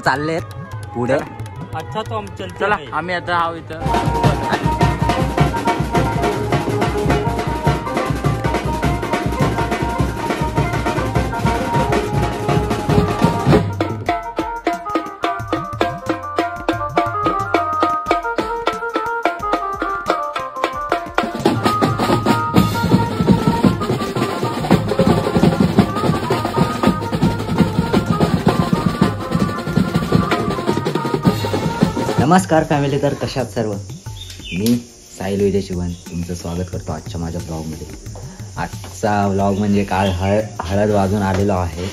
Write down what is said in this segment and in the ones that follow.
चाललेत पुढे। अच्छा तो हम चलते चला हैं। आम्ही आता आहो इथं। नमस्कार फॅमिली, तर कशात सर्व, मी साहिल विजय शिवन तुमचं स्वागत करतो आजच्या माझ्या ब्लॉगमध्ये। आजचा ब्लॉग म्हणजे काल हळद वाजून आलेलो आहे।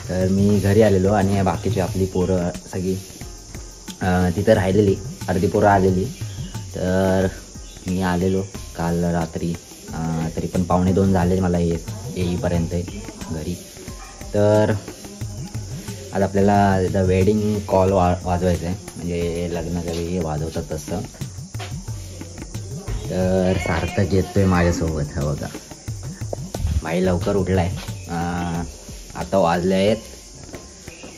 तर मी घरी आलेलो आणि बाकीची आपली पोरं सगळी तिथं राहिलेली, अर्धी पोरं आलेली। तर मी आलेलो काल रात्री, तरी पण 1:45 झाले मला येईपर्यंत घरी। तर आज आपल्याला वेडिंग कॉल वाजवायचं आहे, म्हणजे लग्नाच्या वेळी वाजवतात तसं। तर सार्थक येतोय माझ्यासोबत, हा बघा। भाई लवकर उठलाय, आता वाजले आहेत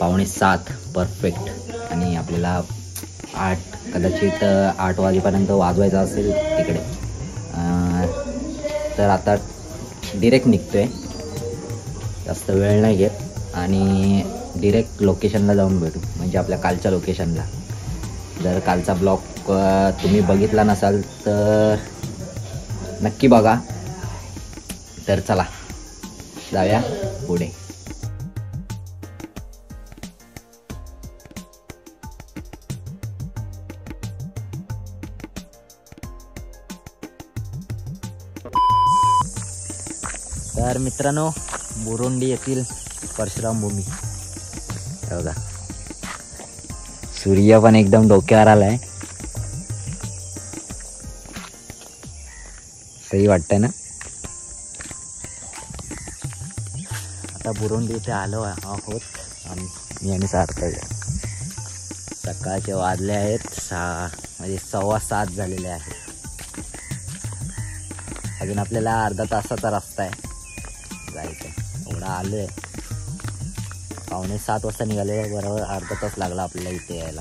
6:45 परफेक्ट। आणि आपल्याला 8 वाजेपर्यंत वाजवायचं असेल तिकडे। तर आता डिरेक्ट निघतोय, जास्त वेळ नाही घेत आणि डिरेक्ट लोकेशनला जाऊन भेटू, म्हणजे आपल्या कालच्या लोकेशनला। जर कालचा ब्लॉग तुम्ही बघितला नसाल तर नक्की बघा। तर चला जाऊया पुढे। तर मित्रांनो, बुरुंडी येथील परशुराम भूमी बघा, सूर्य पण एकदम डोक्यावर आलाय, सही वाटतंय ना। आता बुरुंडी इथे आलो आहोत मी आणि सार्थक। सकाळचे वाजले आहेत 6, म्हणजे 6:15 झालेले आहेत। अजून आपल्याला अर्धा तासाचा रस्ता आहे जायचं, एवढा आलोय। 6:45 वाजता निघाले, बरोबर अर्धा तास लागला आपल्याला इथे यायला।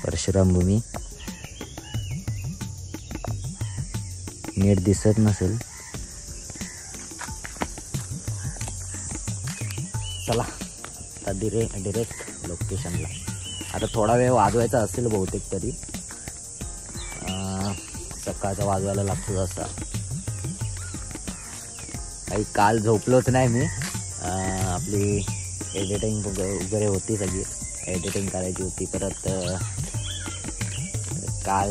परशुराम भूमी नीट दिसत नसेल, चला आता डिरेक्ट लोकेशनला। आता थोडा वेळ वाजवायचा असेल बहुतेक तरी, सकाळचा वाजवायला लागतो असा। काही काल झोपलोच नाही मी, आपली एडिटिंग वगैरे होती, सगळी एडिटिंग करायची होती। परत काल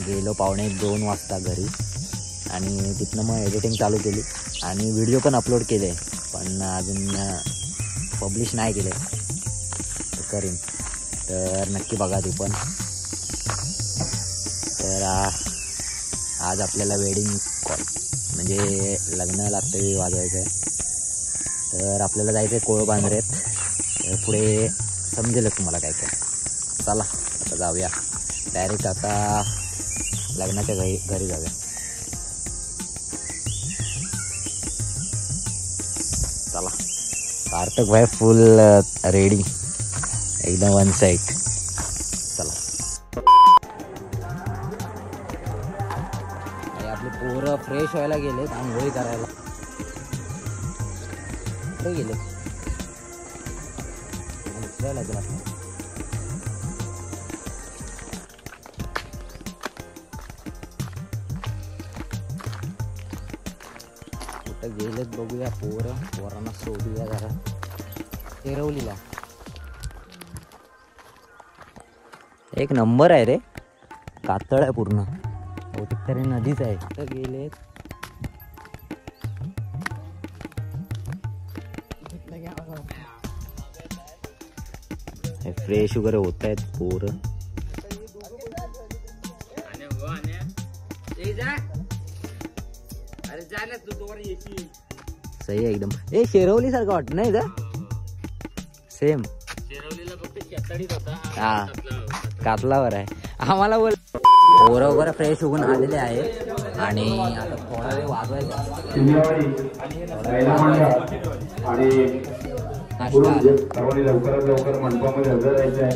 गेलो 1:45-2 वाजता घरी, आणि तिथनं मग एडिटिंग चालू केली आणि व्हिडिओ पण अपलोड केले, पण अजून पब्लिश नाही केले, करीन। तर नक्की बघा ती पण। तर आज आपल्याला वेडिंग कॉल, म्हणजे लग्न लागतं वाजवायचं आहे। तर आपल्याला जायचं आहे कोळबांद्रेत, पुढे समजेलच तुम्हाला काय काय। चला आता जाऊया डायरेक्ट, आता लग्नाच्या घरी जाऊया। चला, सार्थक भाई फुल रेडी, एकदम वन साइड। चला, आपले पोरं फ्रेश व्हायला गेलेत, आंघोळी करायला कुठे गेले, कुठे गेलेत बघूया। पोरांना सोडूया जरा एरवलीला। एक नंबर आहे रे, कातळ आहे पूर्ण, बहुतेक तरी नदीच आहे। कुठे गेलेत, फ्रेश वगैरे होत आहेत पोरं। सही आहे एकदम, शेरवली सारखं वाटत नाही का, सेम हा कातलावर आहे। आम्हाला बोल पोरं वगैरे फ्रेश होऊन आलेले आहे, आणि आता थोडा वेळ वाजवायचा। सर्वांनी लवकरात लवकर मंडपामध्ये हजर राहायचं आहे.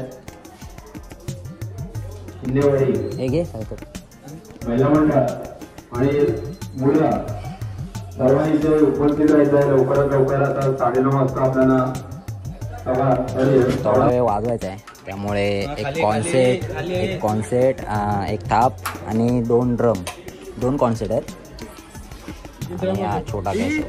शिंदेवाडी महिला मंडळ आणि मुलगा सर्वांनी इथे उपस्थित राहायचं आहे. लवकरात लवकर आता 9:30 वाजता आपल्याला थोडा वेळ वाजवायचा आहे, त्यामुळे एक कॉन्सेट एक थाप आणि 2 ड्रम, 2 कॉन्सेट आहेत आणि हा छोटा कॅसेट.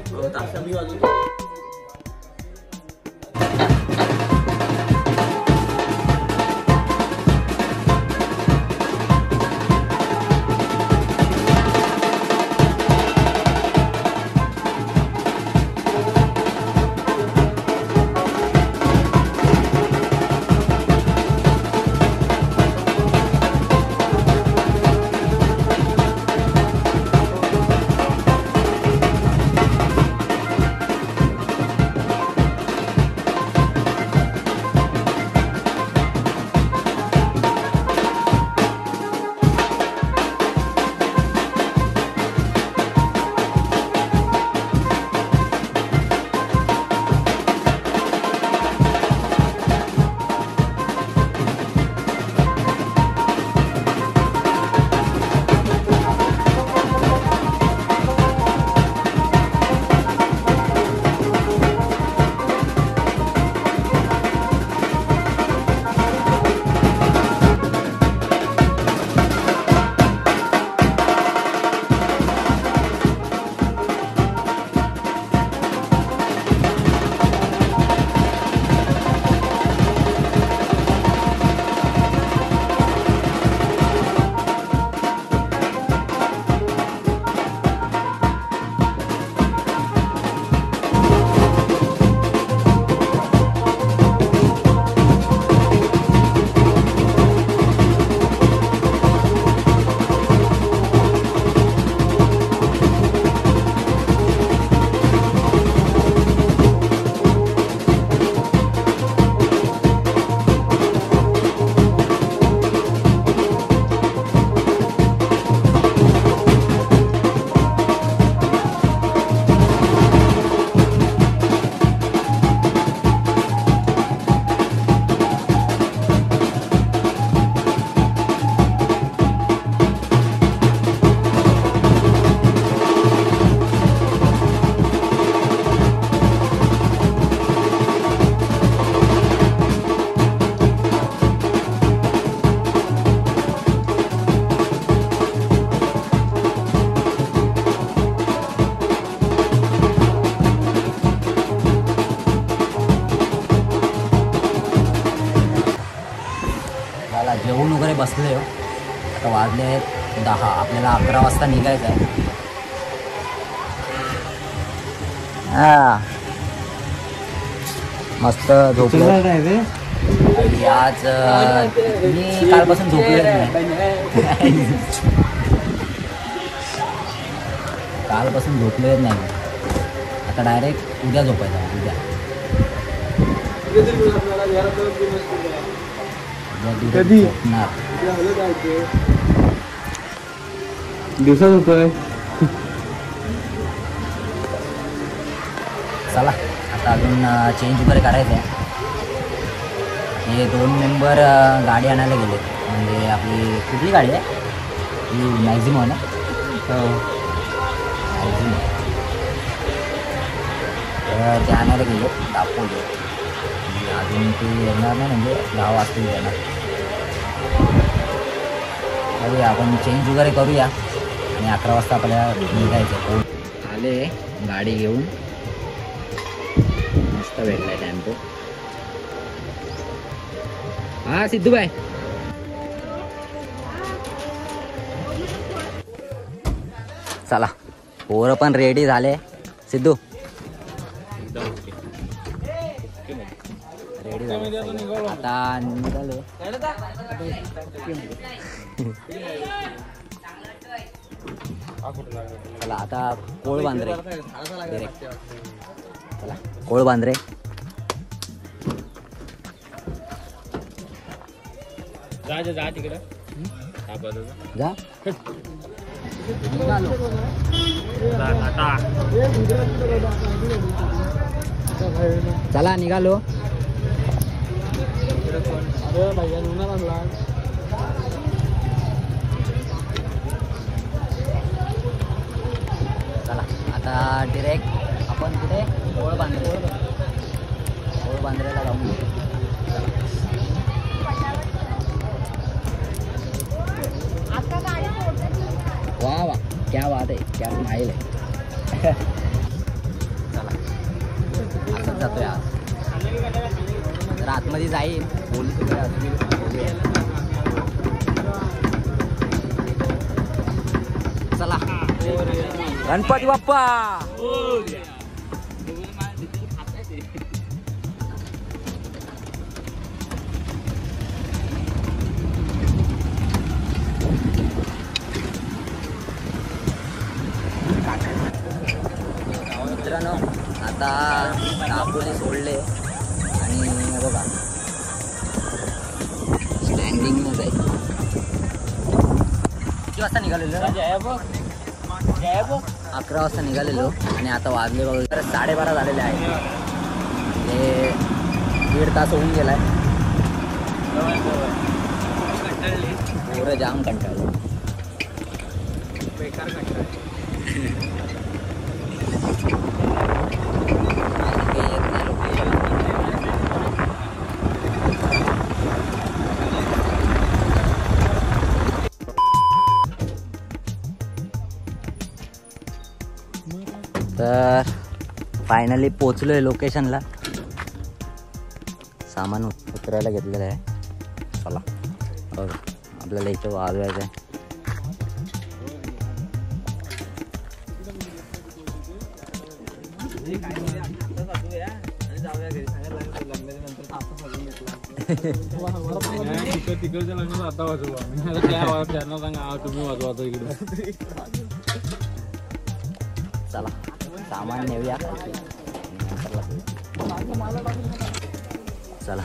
जेवून वगैरे बसले हो. आता वाजले आहेत 10. आपल्याला 11 वाजता निघायचं आहे. मस्त झोपलो. आज मी कालपासून झोपलेच नाही. कालपासून झोपलेच नाही. आता डायरेक्ट उद्या झोपायचं. उद्या कधी दिवसात होतोय. चला आता अजून चेंज वगैरे करायचं आहे. हे 2 मेंबर गाडी आणायला गेले. म्हणजे आपली कुठली गाडी आहे ही? मॅक्झिमो ना. मॅक्झिमो ते आणायला गेले. दाखवले अजून ते येणार नाही. म्हणजे 10 वाजता येणार. बघूया आपण चेंज वगैरे करूया आणि 11 वाजता आपल्याला निघायचं. आले गाडी घेऊन. मस्त भेटलाय टेम्पो. हा सिद्धूबाई चला. पोरं पण रेडी झाले. सिद्धू रेडी झाले. आता निघालो. चला आता कोळबांद्रे डिरेक्ट. चला कोळबांद्रे. जा तिकडे जा. चला निघालो. चला आता डिरेक्ट आपण कुठे ओळबांद्रेला जाऊन वाह वाह क्या बात आहे, क्या स्माईल आहे. चला असंच जातोय आज. जर आतमध्ये जाईल पोलीस वगैरे असतील बघूया. चला गणपती बाप्पा. मित्रांनो आता दापोली सोडले आणि बघा स्टँडिंग जाईल. किती वाजता निघालेलो? 11 वाजता निघालेलो आणि आता वाजले बघा 12:30 झालेले आहे. हे 1.5 तास होऊन गेलाय. पोरं जाम कंटाळले. बेकार कंटाळले. तर फायनली पोचलोय लोकेशनला. सामान उतरायला घेतलेलं आहे. चला बघा आपल्याला इथं वाजवायचं आहे. तिकडच्या लग्नात आता वाजवा त्यांना सांगा तुम्ही वाजवा इकडे. चला सामान नेऊया. चला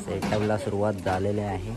सेटअपला सुरुवात झालेली आहे.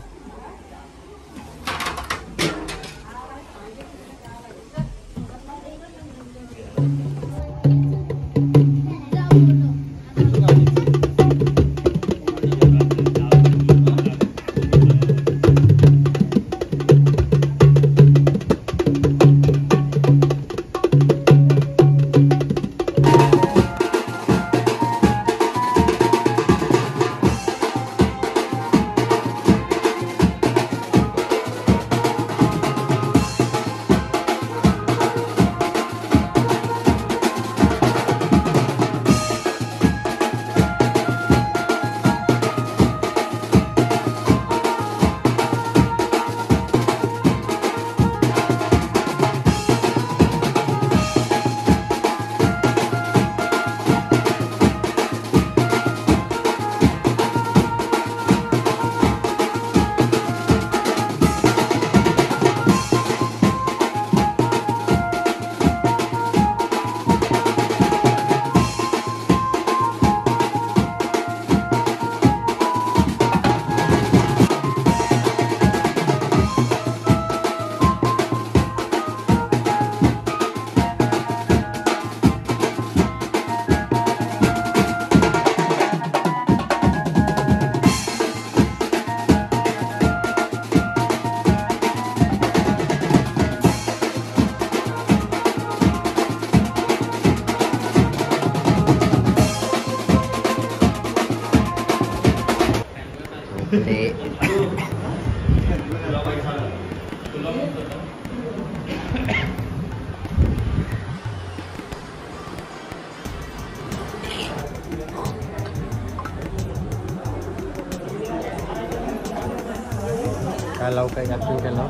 काय लाव काय ॲक्शन काय लाव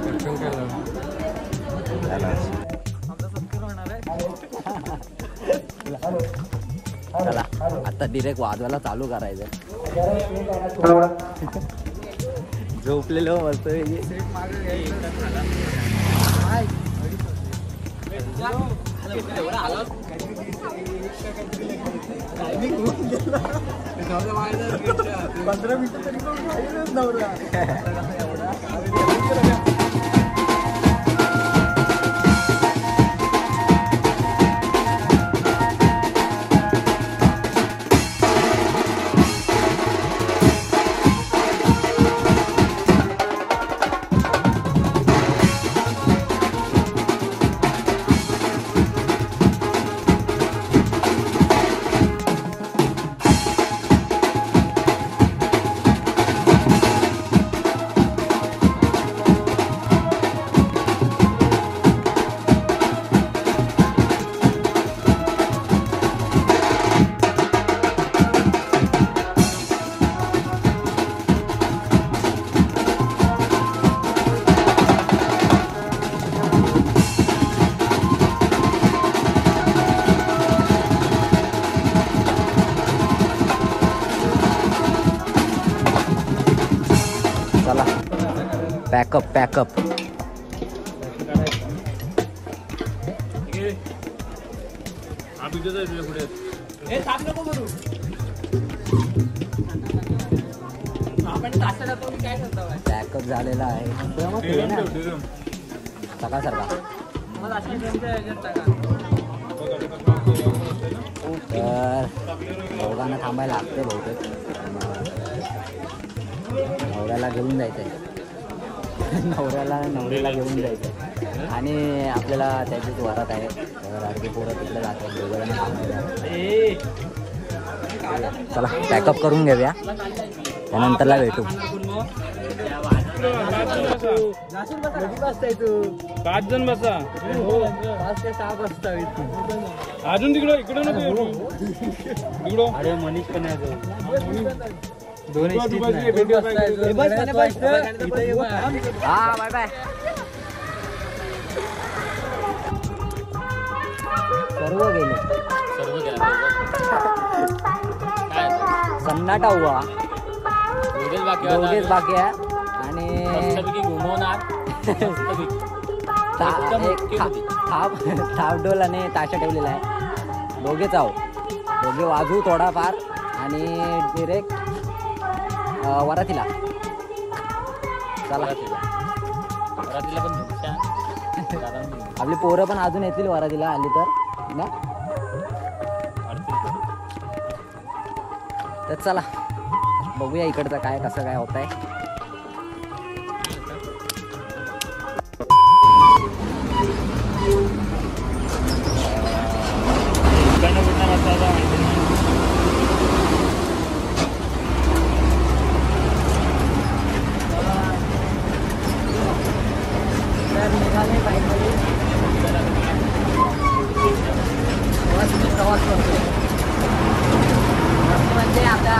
ॲक्शन काय लाव चला आता डिरेक्ट वाजवायला चालू करायचं. झोपलेलो मस्त पॅकअप पॅकअप. पॅकअप झालेला आहे सकाळ सारखा. तर दोघांना थांबायला लागते बहुतेक. नवऱ्याला घेऊन जायचंय. नवऱ्याला घेऊन जायचंय आणि आपल्याला त्याचीच वरात आहे. तर अर्धी पोरं तिकडे जातात. दोघांना थांबायला. चला पॅकअप करून घेऊया त्यानंतरला भेटू. 5 जण बसा. 5 ते 6 वाजता अजून तिकडं इकडं नको तिकडं. अरे मनीष पण आहे. हा बाय बाय. सर्व गेले. सन्नाटा हुआ. दोघेच बाकी आहे आणि घुमवणार. थाप डोल आणि ताशा ठेवलेला आहे. दोघेच आहो. दोघे वाजू थोडाफार आणि डिरेक्ट वरातीला. चला आपली पोरं पण अजून येतील वरातीला आली तर ना. तर चला बघूया इकडचं काय कसं काय होत आहे. प्रवास करतो म्हणजे आता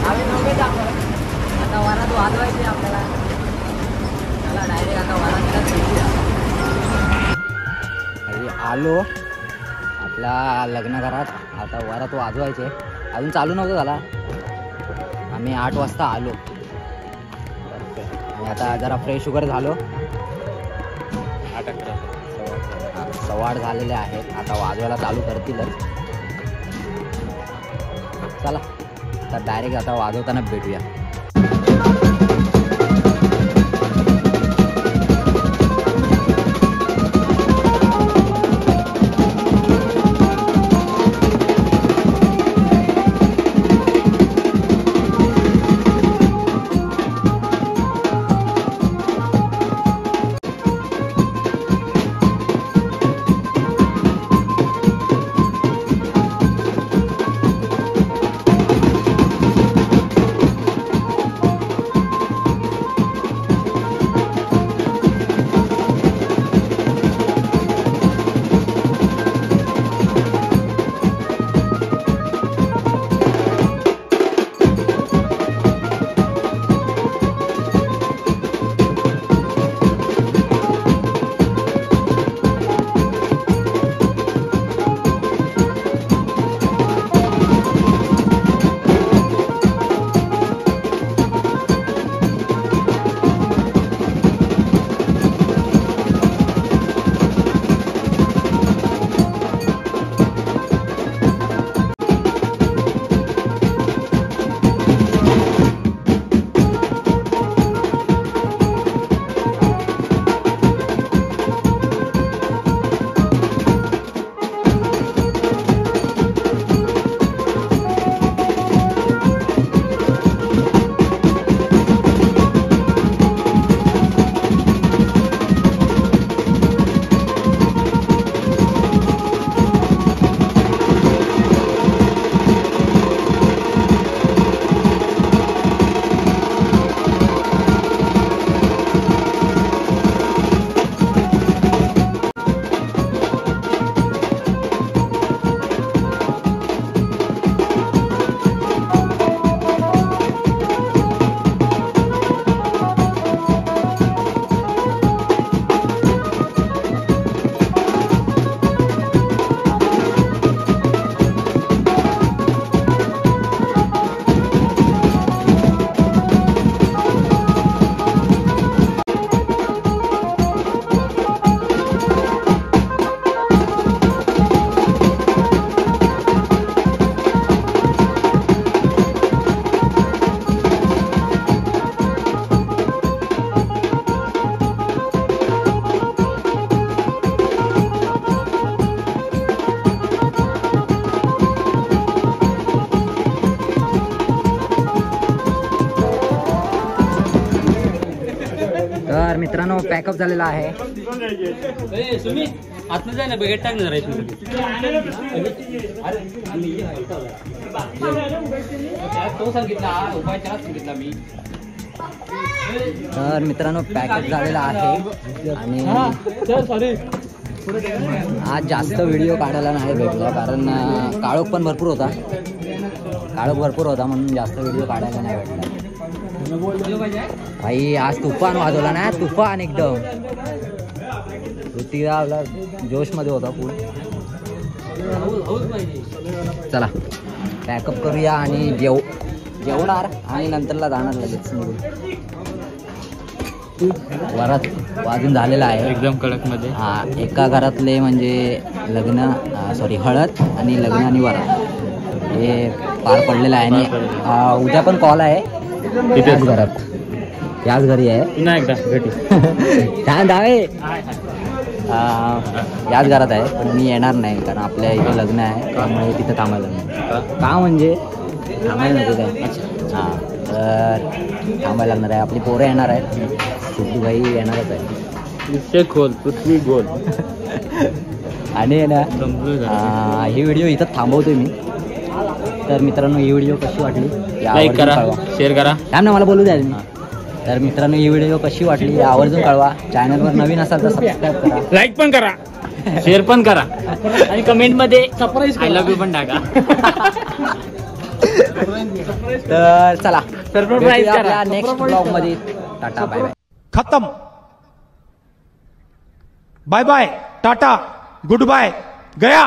आम्ही दोघे जातो. आता वरात वाजवायची आपल्याला. चला डायरेक्ट आता वरातीला भेटूया. आलो आपल्या लग्नघरात. आता वरात वाजवायचे. अजून चालू नव्हतं झाला. आम्ही 8 वाजता आलो. आणि आता जरा फ्रेश वगैरे झालो. 8:15 झालेले आहेत. आता वाजवायला चालू करतीलच. चला तर डायरेक्ट आता वाजवताना भेटूया. मित्रांनो पॅकअप झालेला आहे. आतमध्ये जाय ना बघेट टाक ना तो सांगितला उपाय त्याला सांगितला मी. तर मित्रांनो पॅकअप झालेला आहे आणि आज जास्त व्हिडिओ काढायला नाही भेटला कारण काळोख पण भरपूर होता. म्हणून जास्त व्हिडिओ काढायला नाही भेटला. भाई आज तुफान वाजवला ना, तुफान एकदम. ऋतिका जोशमध्ये होता फुल. चला पॅकअप करूया आणि जेवणार आणि नंतरला जाणार लगेच निघून. वरात वाजून झालेला आहे एकदम कडक मध्ये. हा एका घरातले म्हणजे लग्न हळद आणि लग्न आणि वरात हे पार पडलेलं आहे. आणि उद्या पण कॉल आहे याच घरात, याच घरी आहे. पुन्हा एकदा भेटू छान धावे याच घरात आहे. पण मी येणार नाही कारण आपल्या इथे लग्न आहे त्यामुळे तिथं थांबायला नाही. का म्हणजे थांबायला नव्हतं काय. हां तर थांबायला लागणार आहे. आपली पोरं येणार आहेत, सिद्धूभाई येणारच आहे. खोल पृथ्वी गोल. आणि ना ही व्हिडिओ इथं थांबवतोय मी. तर मित्रांनो ही व्हिडिओ कशी वाटली लाईक करा, शेअर करा. थांब ना मला बोलू द्या मी. तर मित्रांनो ही व्हिडिओ कशी वाटली आवर्जून कळवा. चॅनलवर नवीन असाल तर सबस्क्राईब करा, लाईक पण करा, शेअर पण करा आणि कमेंट मध्ये सरप्राईज आय लव्ह यू पण टाका. तर चला सरप्राईज करा नेक्स्ट ब्लॉग मध्ये. Tata bye bye. खत्म. Bye bye tata goodbye गया.